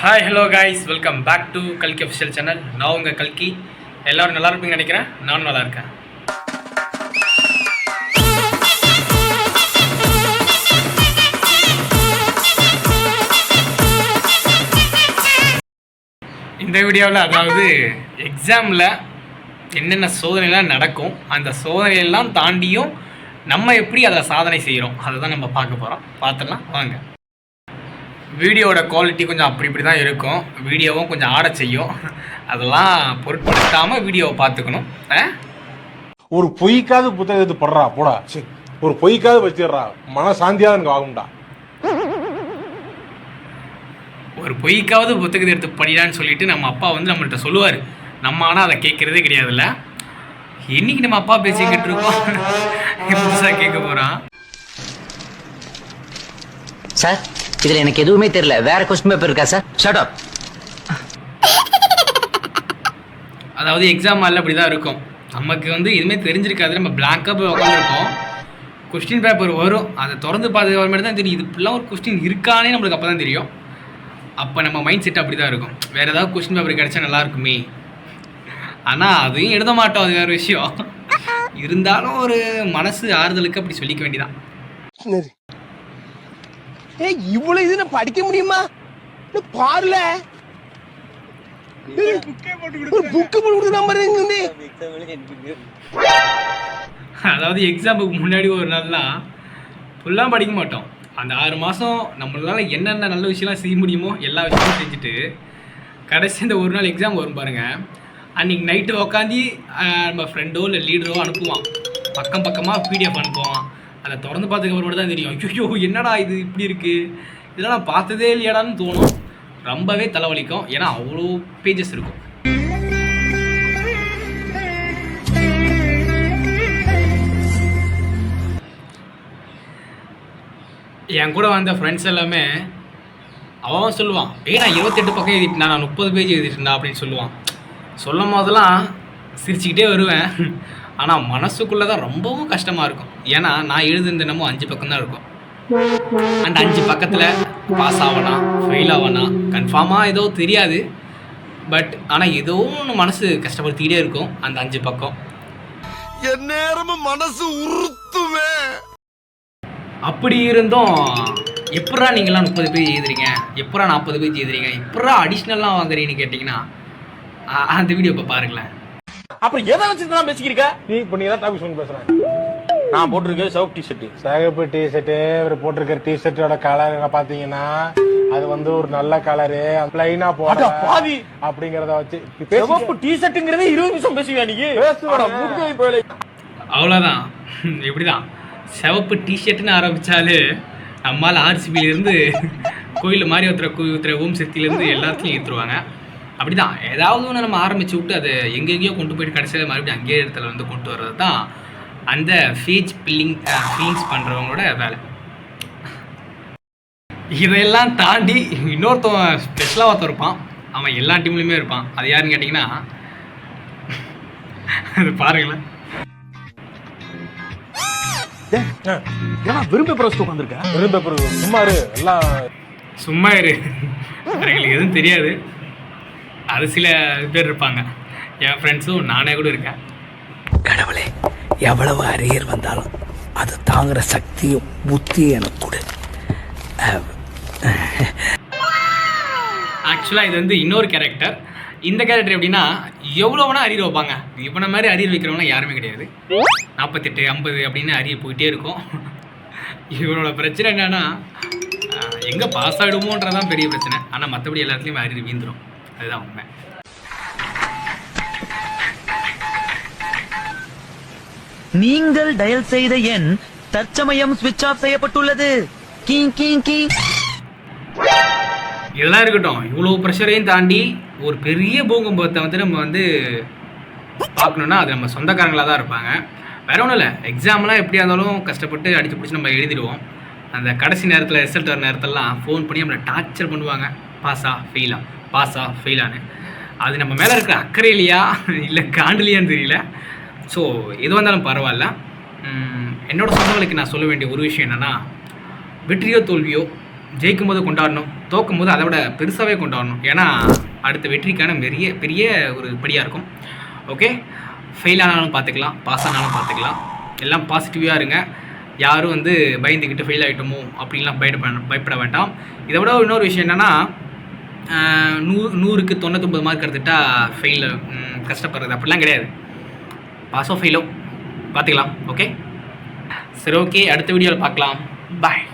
Hi hello guys, welcome back to கல்கி official channel. நான் உங்கள் கல்கி. எல்லோரும் நல்லா இருப்பீங்கன்னு நினைக்கிறேன். நானும் நல்லா இருக்கேன். இந்த வீடியோவில் அதாவது எக்ஸாமில் என்னென்ன சோதனைலாம் நடக்கும், அந்த சோதனையெல்லாம் தாண்டியும் நம்ம எப்படி அதில் சாதனை செய்கிறோம் அதை தான் நம்ம பார்க்க போகிறோம். பார்த்துடலாம் வாங்க. வீடியோட குவாலிட்டி கொஞ்சம் அப்படி இப்படி தான் இருக்கும். வீடியோவும் கொஞ்சம் ஆட செய்யும். அதெல்லாம் பொருட்படுத்தாமல் வீடியோவை பார்த்துக்கணும். ஒரு பொய்க்காவது புத்தகத்தை படுறா போடா, ஒரு பொய்க்காவது வச்சிடுறா, மன சாந்தியாக எனக்கு ஆகும்டா. ஒரு பொய்க்காவது புத்தகத்தை எடுத்து படிடான்னு சொல்லிட்டு நம்ம அப்பா வந்து நம்மள்கிட்ட சொல்லுவார். நம்ம ஆனால் அதை கேட்குறதே கிடையாதுல்ல. இன்னைக்கு நம்ம அப்பா பேசிக்கிட்டு இருக்கோம், புதுசாக கேட்க போகிறான். சார், இதுல எனக்கு எதுவுமே தெரியல. வேற क्वेश्चन பேப்பர் இருக்கா சார்? Shut up. அதாவது எக்ஸாம் ஹாலில் அப்படி தான் இருக்கும். நமக்கு வந்து எதுவுமே தெரிஞ்சிருக்காது. நம்ம பிளாங்காக போய் உட்காந்துருப்போம். கொஸ்டின் பேப்பர் வரும், அதை திறந்து பார்த்து வர மாதிரி தான் தெரியும். இது இப்படிலாம் ஒரு கொஸ்டின் இருக்கானே நம்மளுக்கு அப்போ தான் தெரியும். அப்போ நம்ம மைண்ட் செட் அப்படி தான் இருக்கும். வேறு ஏதாவது கொஸ்டின் பேப்பர் கிடச்சா நல்லா இருக்குமே. ஆனால் அதையும் எழுத மாட்டோம், அது வேறு விஷயம். இருந்தாலும் ஒரு மனசு ஆறுதலுக்கு அப்படி சொல்லிக்க வேண்டியதான். இவ்வளவு இது நான் படிக்க முடியுமா? பாருல புக்கு போட்டு நம்பர். அதாவது எக்ஸாமுக்கு முன்னாடி ஒரு நாள்லாம் ஃபுல்லாக படிக்க மாட்டோம். அந்த 6 மாதம் நம்மளால என்னென்ன நல்ல விஷயம்லாம் செய்ய முடியுமோ எல்லா விஷயமும் செஞ்சுட்டு கடைசி இந்த ஒரு நாள் எக்ஸாம் வரும் பாருங்கள். அன்றைக்கி நைட்டு உக்காந்து நம்ம ஃப்ரெண்டோ இல்லை லீடரோ அனுப்புவான். பக்கமாக பிடிஎஃப் அனுப்புவான். அதை திறந்து பார்த்துக்கப்புறம் மட்டும் தான் தெரியும், ஐயோ என்னடா இது இப்படி இருக்குது, இதெல்லாம் நான் பார்த்ததே இல்லையாடான்னு தோணும். ரொம்பவே தலைவலிக்கும். ஏன்னா அவ்வளோ பேஜஸ் இருக்கும். என் கூட வந்த ஃப்ரெண்ட்ஸ் எல்லாமே அவன் சொல்லுவான், நான் 28 பக்கம் எழுதிட்டேன், நான் 30 பேஜ் எழுதிட்டேன்டா அப்படின்னு சொல்லுவான். சொல்லும் போதெல்லாம் சிரிச்சுக்கிட்டே வருவேன். ஆனால் மனசுக்குள்ளே தான் ரொம்பவும் கஷ்டமாக இருக்கும். ஏன்னா நான் எழுதுன தினமும் 5 பக்கம் தான் இருக்கும். அந்த 5 பக்கத்தில் பாஸ் ஆகனா ஃபெயில் ஆகனா கன்ஃபார்மாக ஏதோ தெரியாது. பட் ஆனால் ஏதோ ஒன்று மனசு கஷ்டப்படுத்திக்கிட்டே இருக்கும். அந்த 5 பக்கம் என் நேரமும் மனசு உறுத்துமே. அப்படி இருந்தும் எப்படா நீங்களாம் 30 பேஜ் எழுதுறீங்க, எப்படா 40 பேஜ் எழுதுறீங்க, எப்படா அடிஷ்னல்லாம் வாங்குறீங்கன்னு கேட்டிங்கன்னா அந்த வீடியோ இப்போ பாருங்களேன். அப்புறம் எதை வச்சு தான் பேசிக்கிறீங்க? நீ இப்போ நீ தான் டாபிக் சொல்லி பேசுறேன். நான் போட்டிருக்கேன் சிவப்பு டிஷர்ட். சிவப்பு டிஷர்ட்டு, இவர் போட்டிருக்கிற டிஷர்ட்டோட கலர் என்ன பார்த்தீங்கன்னா அது வந்து ஒரு நல்ல கலரு, பிளைனா போட பாதி அப்படிங்கிறத வச்சு சிவப்பு டிஷர்ட்டுங்கிறதே 20 நிமிஷம் பேசுவீங்க நீங்க. அவ்வளோதான். இப்படிதான் சிவப்பு டிஷர்ட்னு ஆரம்பித்தாலே நம்மால் ஆர்சிபியிலேருந்து கோயில் மாதிரி ஊற்றுற ஓம் சக்தியிலேருந்து எல்லாத்தையும் ஏற்றுருவாங்க. அப்படி தான் ஏதாவது ஒன்று நம்ம ஆரம்பித்து விட்டு அதை எங்கெங்கேயோ கொண்டு போயிட்டு கடைசியில் மறுபடியும் அங்கேயே இடத்துல வந்து கொண்டு வர்றது தான் அந்த ஃபீலிங்ஸ் பண்ணுறவங்களோட வேலை. இதையெல்லாம் தாண்டி இன்னொருத்தவன் ஸ்பெஷலாக ஒருத்தர் இருப்பான். அவன் எல்லா டீம்லேயுமே இருப்பான். அது யாருன்னு கேட்டிங்கன்னா அது பாருங்களேன். சும்மா இரு, எங்களுக்கு எதுவும் தெரியாது. அது சில பேர் இருப்பாங்க. என் ஃப்ரெண்ட்ஸும் நானே கூட இருக்கேன். கடவுளே, எவ்வளவு அரியர் வந்தாலும் அது தாங்குற சக்தியும் புத்தியும் எனக்கு கொடு. ஆக்சுவலாக இது வந்து இன்னொரு கேரக்டர். இந்த கேரக்டர் எப்படின்னா எவ்வளோ வேணால் அரியர் வைப்பாங்க. இவனை மாதிரி அரியர் வைக்கிறவங்களாம் யாருமே கிடையாது. 48, 50 அப்படின்னு அரியர் போயிட்டே இருக்கும். இவனோட பிரச்சனை என்னன்னா எங்கே பாஸ் ஆகிடுமோன்றதான் பெரிய பிரச்சனை. ஆனால் மற்றபடி எல்லாத்துலேயும் அரியர் வீந்துடும். அதுதான் உண்மை. நீங்கள் டயல் செய்த எண் தற்சமயம் ஸ்விட்ச் ஆஃப் செய்யப்பட்டுள்ளது. இதெல்லாம் இருக்கட்டும். இவ்வளோ ப்ரெஷரையும் தாண்டி ஒரு பெரிய பூகம்பத்தை வந்து நம்ம வந்து பார்க்கணுன்னா அது நம்ம சொந்தக்காரங்களாக தான் இருப்பாங்க. வேற ஒன்றும் இல்லை. எக்ஸாம்லாம் எப்படியா இருந்தாலும் கஷ்டப்பட்டு அடித்து பிடிச்சி நம்ம எழுதிடுவோம். அந்த கடைசி நேரத்தில் ரிசல்ட் வர நேரத்திலலாம் ஃபோன் பண்ணி நம்மளை டார்ச்சர் பண்ணுவாங்க. பாஸா ஃபெயிலான்னு. அது நம்ம மேலே இருக்கிற அக்கறையிலையா இல்லை காண்டிலையான்னு தெரியல. ஸோ எது வந்தாலும் பரவாயில்ல. என்னோடய சொந்தங்களுக்கு நான் சொல்ல வேண்டிய ஒரு விஷயம் என்னென்னா, வெற்றியோ தோல்வியோ ஜெயிக்கும் போது கொண்டாடணும், தோக்கும் போது அதை விட பெருசாகவே கொண்டாடணும். ஏன்னா அடுத்த வெற்றிக்கான பெரிய ஒரு படியாக இருக்கும். ஓகே, ஃபெயில் ஆனாலும் பார்த்துக்கலாம், பாஸ் ஆனாலும் பார்த்துக்கலாம். எல்லாம் பாசிட்டிவாக இருங்க. யாரும் வந்து பயந்துக்கிட்டு ஃபெயில் ஆகிட்டோமோ அப்படின்லாம் பயப்பட வேண்டாம். இதை விட இன்னொரு விஷயம் என்னென்னா, 100க்கு 99 மார்க் எடுத்துட்டா ஃபெயில் கஷ்டப்படுறது அப்படிலாம் கிடையாது. பாஸோ ஃபெயிலோ பார்த்துக்கலாம். ஓகே, சரி, ஓகே, அடுத்த வீடியோவில் பார்க்கலாம். பாய்.